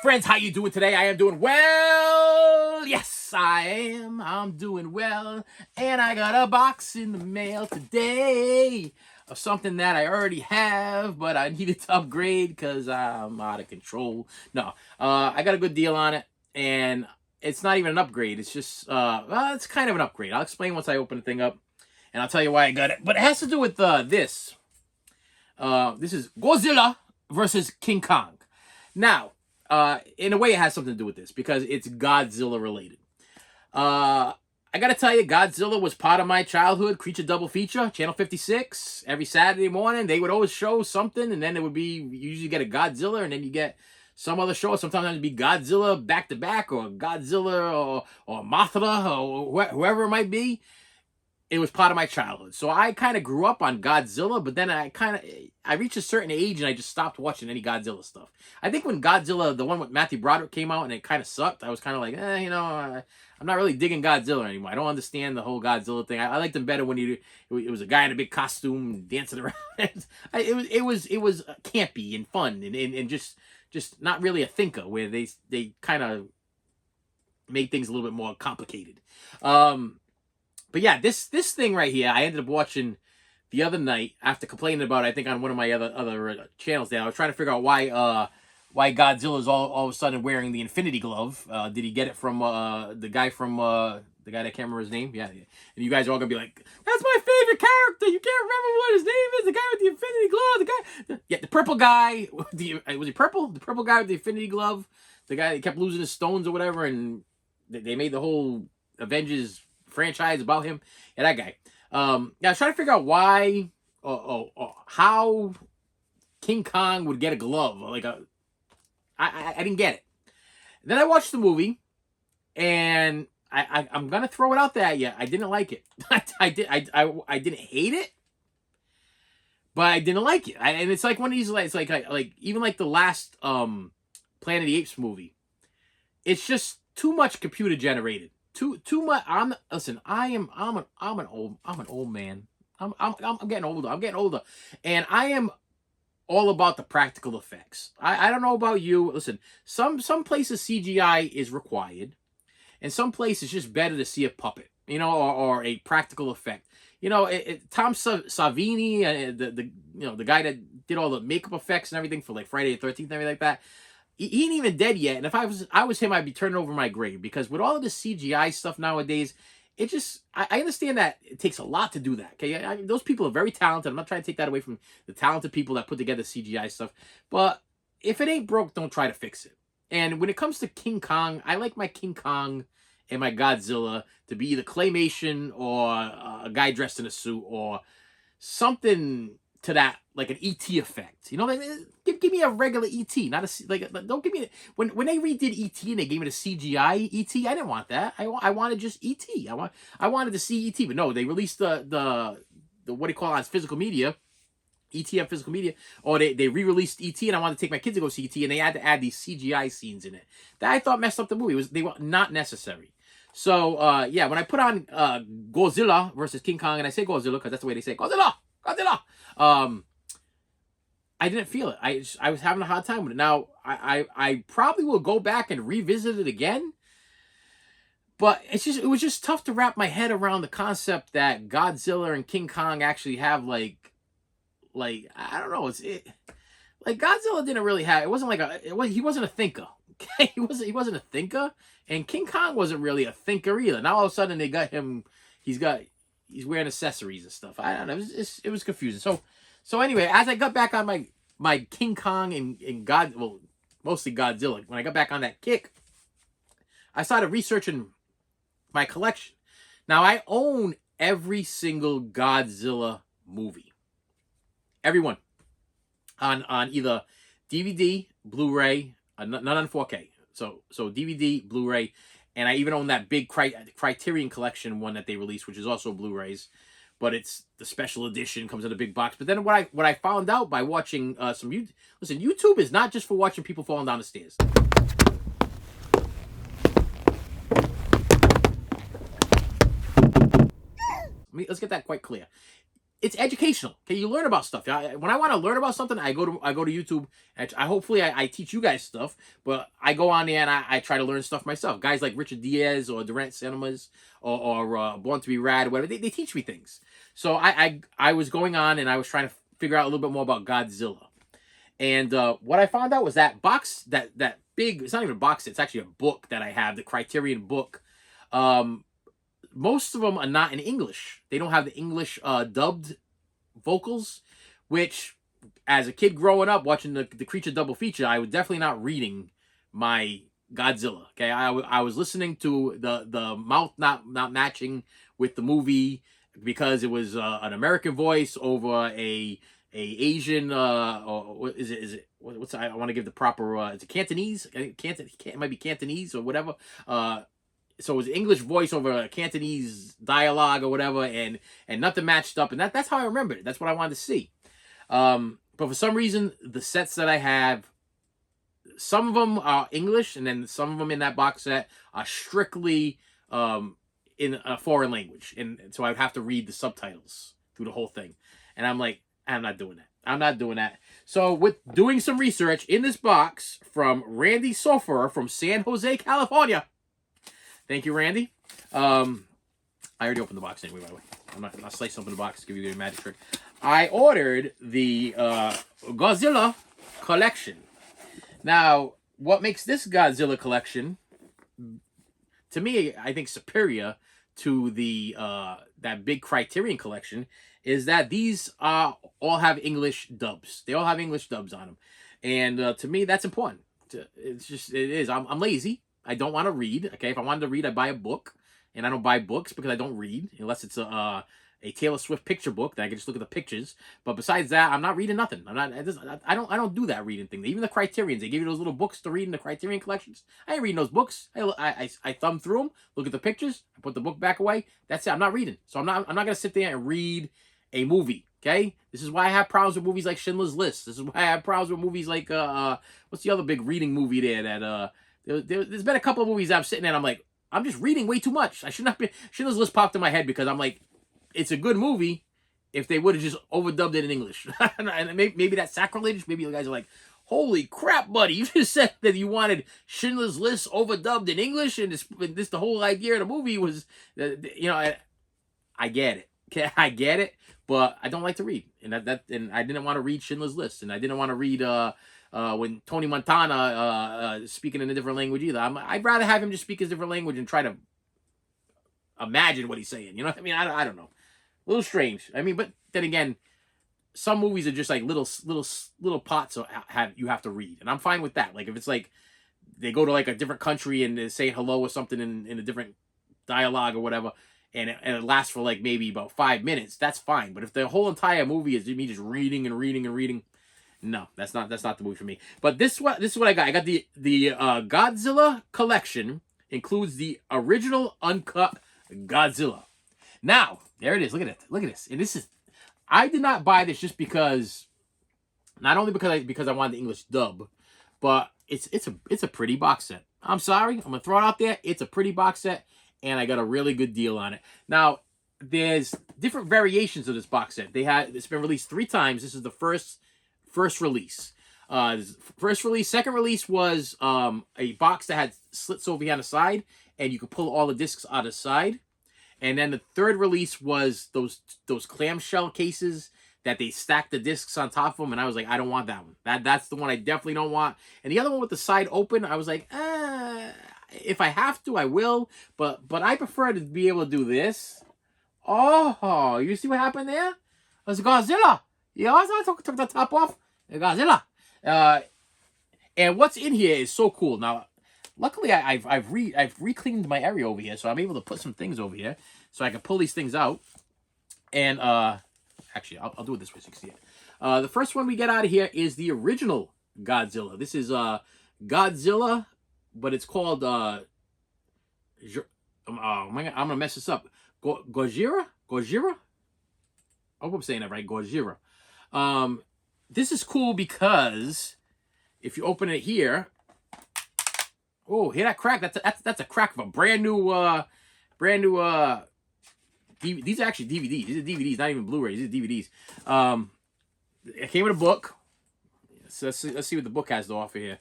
friends? How you doing today? I am doing well. Yes, I am. I'm doing well. And I got a box in the mail today of something that I already have, but I needed to upgrade because I'm out of control. No, I got a good deal on it, and it's not even an upgrade. It's just, well, it's kind of an upgrade. I'll explain once I open the thing up, and I'll tell you why I got it. But it has to do with this. This is Godzilla versus King Kong. Now, in a way, it has something to do with this because it's Godzilla related. I gotta tell you, Godzilla was part of my childhood creature double feature, Channel 56. Every Saturday morning, they would always show something, and then it would be, you usually get a Godzilla, and then you get some other show. Sometimes it'd be Godzilla back to back, or Godzilla, or Mothra, or whoever it might be. It was part of my childhood. So I kind of grew up on Godzilla, but then I reached a certain age and I just stopped watching any Godzilla stuff. I think when Godzilla, the one with Matthew Broderick, came out and it kind of sucked, I was kind of like, I'm not really digging Godzilla anymore. I don't understand the whole Godzilla thing. I liked him better when it was a guy in a big costume dancing around. it was campy and fun and just not really a thinker, where they kind of made things a little bit more complicated. But yeah, this thing right here, I ended up watching the other night after complaining about it, I think on one of my other channels there. I was trying to figure out why Godzilla's all of a sudden wearing the Infinity Glove. Did he get it from the guy that can't remember his name? Yeah. And you guys are all gonna be like, that's my favorite character. You can't remember what his name is. The guy with the Infinity Glove. The purple guy. Was he purple? The purple guy with the Infinity Glove. The guy that kept losing his stones or whatever, and they made the whole Avengers franchise about him. Yeah, that guy. I was trying to figure out why, how King Kong would get a glove. I didn't get it. Then I watched the movie, and I'm gonna throw it out there at you. I didn't like it. I didn't hate it, but I didn't like it. And it's like one of these, it's like even like the last Planet of the Apes movie. It's just too much computer generated. Too much. I'm an old man. I'm getting older, and I am all about the practical effects. I don't know about you. Listen, some places CGI is required, and some places it's just better to see a puppet, or a practical effect. Tom Savini, the guy that did all the makeup effects and everything for like Friday the 13th and everything like that. He ain't even dead yet, and if I was him, I'd be turning over my grave, because with all of this CGI stuff nowadays, it just, I understand that it takes a lot to do that. Okay, those people are very talented. I'm not trying to take that away from the talented people that put together CGI stuff, but if it ain't broke, don't try to fix it. And when it comes to King Kong, I like my King Kong and my Godzilla to be either claymation or a guy dressed in a suit or something to that, like an ET effect. Give me a regular ET, not don't give me, when they redid ET and they gave me the CGI ET, I didn't want that. I wanted just ET. I wanted to see ET, but no, they released the what do you call it on physical media, ET on physical media, or they re-released ET, and I wanted to take my kids to go see ET, and they had to add these CGI scenes in it that I thought messed up the movie. They were not necessary. So yeah, when I put on Godzilla versus King Kong, and I say Godzilla because that's the way they say it, Godzilla. I didn't feel it. I was having a hard time with it. Now, I probably will go back and revisit it again, but it was just tough to wrap my head around the concept that Godzilla and King Kong actually have like I don't know. Like Godzilla didn't really have. It wasn't like he wasn't a thinker. Okay, he wasn't a thinker, and King Kong wasn't really a thinker either. Now all of a sudden they got him. He's wearing accessories and stuff. I don't know. It was confusing. So anyway, as I got back on my King Kong and mostly Godzilla, when I got back on that kick, I started researching my collection. Now, I own every single Godzilla movie. Every one. On either DVD, Blu-ray, not on 4K. So DVD, Blu-ray, and I even own that big Criterion Collection one that they released, which is also Blu-rays, but it's the special edition, comes in a big box. But then what I found out by watching some YouTube, listen, YouTube is not just for watching people falling down the stairs. Let's get that quite clear. it's educational. Okay, you learn about stuff. When I want to learn about something, I go to YouTube. And I teach you guys stuff, but I go on there and I try to learn stuff myself. Guys like Richard Diaz or Durant Cinemas or Born to Be Rad or whatever, they teach me things. So I was going on and I was trying to figure out a little bit more about Godzilla. And what I found out was that that big, it's not even a box set, it's actually a book that I have, the Criterion book. Most of them are not in English. They don't have the English dubbed vocals, which as a kid growing up watching the Creature double feature, I was definitely not reading my Godzilla. Okay, I was listening to the mouth not matching with the movie because it was an American voice over a Asian or is it what's I want to give the proper is it Cantonese? It might be Cantonese or whatever. So it was English voice over a Cantonese dialogue or whatever, and nothing matched up, and that's how I remembered it. That's what I wanted to see. But for some reason, the sets that I have, some of them are English, and then some of them in that box set are strictly in a foreign language, and so I would have to read the subtitles through the whole thing, and I'm like, I'm not doing that. I'm not doing that. So with doing some research in this box from Randy Sofer from San Jose, California. Thank you, Randy. I already opened the box anyway, by the way. I'm not going to slice open the box, give you a magic trick. I ordered the Godzilla collection. Now, what makes this Godzilla collection, to me, I think superior to the that big Criterion collection, is that these all have English dubs. They all have English dubs on them. And to me, that's important. It is. I'm lazy. I don't want to read. Okay, if I wanted to read, I buy a book, and I don't buy books because I don't read unless it's a Taylor Swift picture book that I can just look at the pictures. But besides that, I'm not reading nothing. I don't do that reading thing. Even the Criterions, they give you those little books to read in the Criterion collections. I ain't reading those books. I thumb through them, look at the pictures, I put the book back away. That's it. I'm not reading. So I'm not gonna sit there and read a movie. Okay, this is why I have problems with movies like Schindler's List. This is why I have problems with movies like what's the other big reading movie there that there's been a couple of movies I'm sitting there and I'm like, I'm just reading way too much. I should not be. Schindler's List popped in my head because I'm like, it's a good movie if they would have just overdubbed it in English. And maybe that's sacrilege. Maybe you guys are like, holy crap, buddy. You just said that you wanted Schindler's List overdubbed in English, and this the whole idea of the movie was, I get it. Okay, I get it, but I don't like to read. And and I didn't want to read Schindler's List, and I didn't want to read when Tony Montana speaking in a different language either. I'd rather have him just speak his different language and try to imagine what he's saying. You know what I mean? I don't know. A little strange. I mean, but then again, some movies are just like little pots you have to read, and I'm fine with that. Like if it's like they go to like a different country and they say hello or something in a different dialogue or whatever, and it lasts for like maybe about 5 minutes, that's fine. But if the whole entire movie is me just reading and reading and reading, no, that's not the movie for me. But this is what I got. I got the Godzilla collection, includes the original uncut Godzilla. Now, there it is. Look at it. Look at this. And this is, I did not buy this just because, not only because I wanted the English dub, but it's a pretty box set. I'm sorry, I'm gonna throw it out there. It's a pretty box set, and I got a really good deal on it. Now, there's different variations of this box set. It's been released 3 times. This is the first release. First release. Second release was a box that had slits over here on the side, and you could pull all the discs out of the side. And then the third release was those clamshell cases that they stacked the discs on top of them, and I was like, I don't want that one. That's the one I definitely don't want. And the other one with the side open, I was like, if I have to, I will. But I prefer to be able to do this. Oh, you see what happened there? It was Godzilla. Yeah, I took the top off. Godzilla. And what's in here is so cool. Now, luckily, I've re-cleaned my area over here, so I'm able to put some things over here, so I can pull these things out. And actually, I'll do it this way so you can see it. The first one we get out of here is the original Godzilla. This is Godzilla, but it's called I'm gonna mess this up. Gojira. I hope I'm saying that right. Gojira. This is cool because if you open it here. Oh, hear that crack? That's a crack of a brand new These are actually DVDs. These are DVDs, not even Blu-rays. These are DVDs. It came with a book. So let's see what the book has to offer here.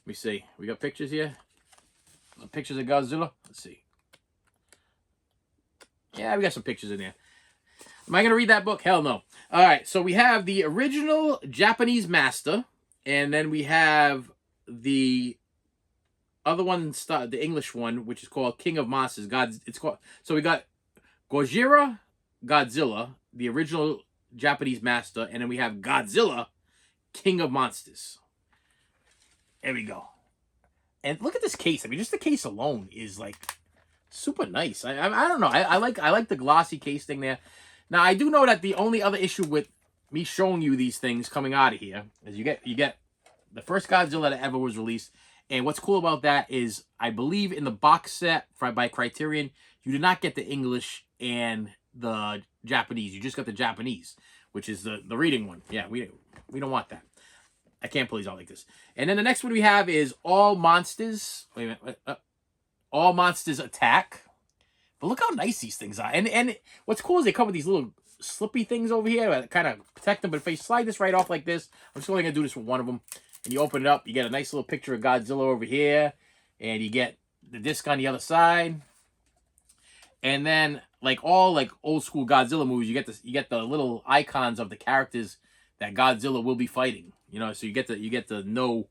Let me see. We got pictures here. Pictures of Godzilla. Let's see. Yeah, we got some pictures in there. Am I going to read that book? Hell no. All right, so we have the original Japanese master, and then we have the other one, the English one, which is called King of Monsters. So we got Gojira, Godzilla, the original Japanese master, and then we have Godzilla, King of Monsters. There we go. And look at this case. I mean, just the case alone is like super nice. I don't know. I like the glossy case thing there. Now I do know that the only other issue with me showing you these things coming out of here is you get the first Godzilla that ever was released. And what's cool about that is I believe in the box set by Criterion, you did not get the English and the Japanese. You just got the Japanese, which is the reading one. Yeah, we don't want that. I can't pull these out like this. And then the next one we have is All Monsters. Wait a minute. All Monsters Attack. But look how nice these things are. And what's cool is they come with these little slippy things over here that kind of protect them. But if I slide this right off like this, I'm just only going to do this with one of them. And you open it up, you get a nice little picture of Godzilla over here. And you get the disc on the other side. And then, like all old school Godzilla movies, you get the little icons of the characters that Godzilla will be fighting. You know, so you get to know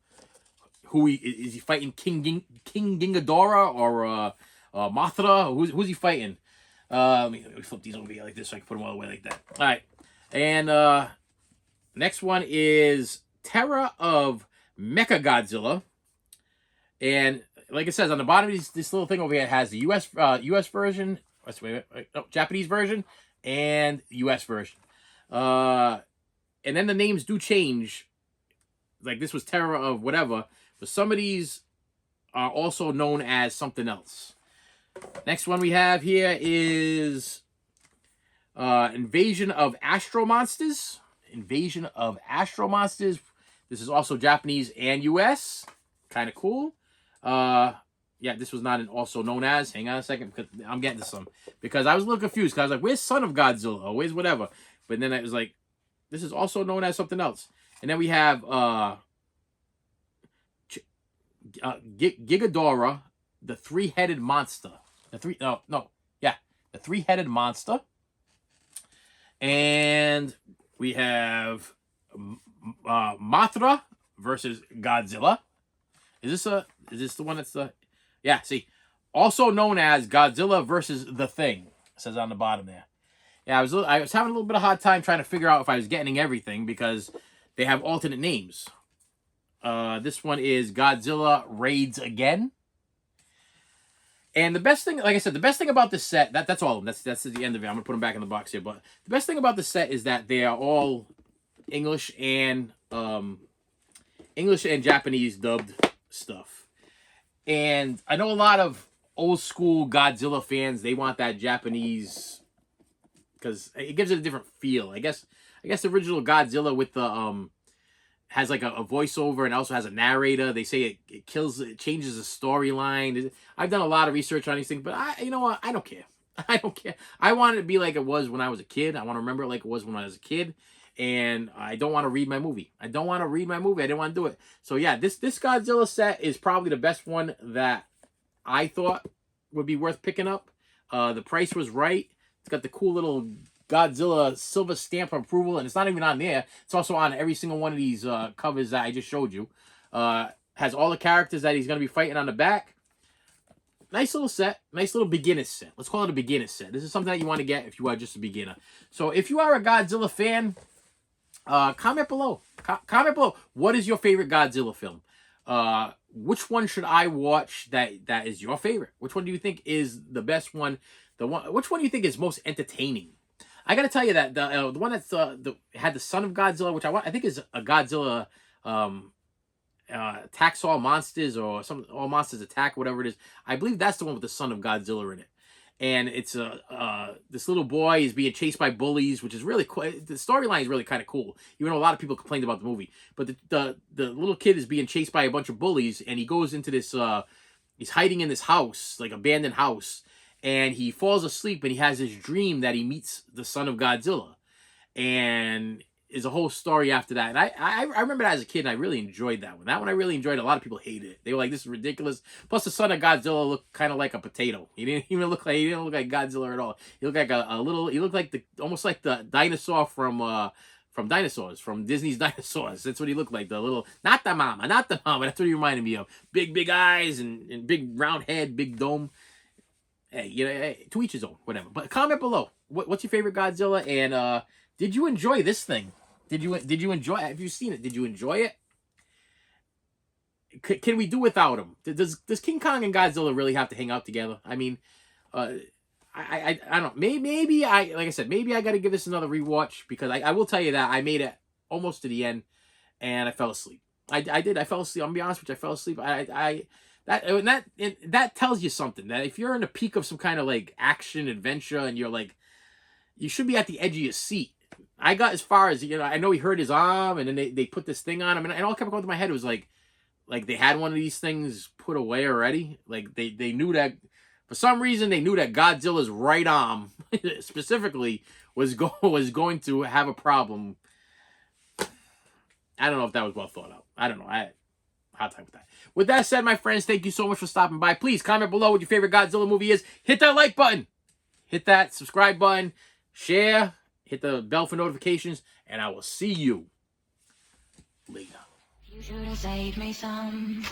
who is he fighting, King Ghidorah or Mothra? Who's he fighting? Let me flip these over here like this so I can put them all the way like that. All right, and next one is Terror of Mechagodzilla, and like it says on the bottom of this little thing over here, it has the U.S. version, Japanese version, and U.S. version. And then the names do change. Like this was Terror of whatever, but some of these are also known as something else. Next one we have here is Invasion of Astro Monsters. Invasion of Astro Monsters. This is also Japanese and U.S. Kind of cool. Yeah, this was not an also known as. Hang on a second, because I'm getting to some. Because I was a little confused, because I was like, where's Son of Godzilla? Or where's whatever? But then it was like, this is also known as something else. And then we have Ghidorah, the three-headed monster. The three-headed monster. And we have Mothra versus Godzilla. Is this the one that's the... Yeah, see. Also known as Godzilla versus the Thing. It says on the bottom there. Yeah, I was having a little bit of a hard time trying to figure out if I was getting everything because they have alternate names. This one is Godzilla Raids Again. And the best thing, like I said, the best thing about this set, that's all of them. That's the end of it. I'm going to put them back in the box here. But the best thing about the set is that they are all English and Japanese dubbed stuff. And I know a lot of old school Godzilla fans, they want that Japanese because it gives it a different feel. I guess the original Godzilla with the has like a voiceover and also has a narrator. They say it changes the storyline. I've done a lot of research on these things, but you know what? I don't care. I don't care. I want it to be like it was when I was a kid. I want to remember it like it was when I was a kid. And I don't want to read my movie. I didn't want to do it. So yeah, this Godzilla set is probably the best one that I thought would be worth picking up. The price was right. It's got the cool little Godzilla silver stamp of approval, and it's not even on there. It's also on every single one of these covers that I just showed you. Has all the characters that he's going to be fighting on the back. Nice little set. Nice little beginner set. Let's call it a beginner set. This is something that you want to get if you are just a beginner. So if you are a Godzilla fan, comment below. Comment below. What is your favorite Godzilla film? Which one should I watch that is your favorite? Which one do you think is the best one? Which one do you think is most entertaining? I gotta tell you that the one that's had the Son of Godzilla, which I think is a Godzilla Attacks All Monsters or some All Monsters Attack, whatever it is. I believe that's the one with the Son of Godzilla in it. And it's this little boy is being chased by bullies, which is really cool. The storyline is really kind of cool. Even though a lot of people complained about the movie, but the little kid is being chased by a bunch of bullies, and he goes into this. He's hiding in this house, like abandoned house, and he falls asleep and he has this dream that he meets the son of Godzilla, and is a whole story after that. And I remember that as a kid, and I really enjoyed that one. That one I really enjoyed. A lot of people hated it. They were like, "This is ridiculous." Plus, the son of Godzilla looked kind of like a potato. He didn't look like Godzilla at all. He looked like a little. He looked like almost like the dinosaur from Dinosaurs, from Disney's Dinosaurs. That's what he looked like. The little, not the mama. That's what he reminded me of. Big eyes and big round head, big dome. Hey, hey, to each his own, whatever. But comment below. What's your favorite Godzilla? And did you enjoy this thing? Did you enjoy it? Have you seen it? Did you enjoy it? Can we do without him? Does King Kong and Godzilla really have to hang out together? I mean, I don't know. Maybe like I said, maybe I got to give this another rewatch, because I will tell you that I made it almost to the end and I fell asleep. I did. I fell asleep. I'm gonna be honest with you. I fell asleep. That tells you something, that if you're in the peak of some kind of like action adventure and you're like, you should be at the edge of your seat. I got as far as, I know he hurt his arm, and then they put this thing on him, and all that kept going through my head was like they had one of these things put away already. Like they knew that, for some reason, they knew that Godzilla's right arm specifically was going to have a problem. I don't know if that was well thought out. I don't know. Hard time with that. With that said, my friends, thank you so much for stopping by. Please comment below what your favorite Godzilla movie is. Hit that like button. Hit that subscribe button. Share. Hit the bell for notifications. And I will see you later. You should have saved me some.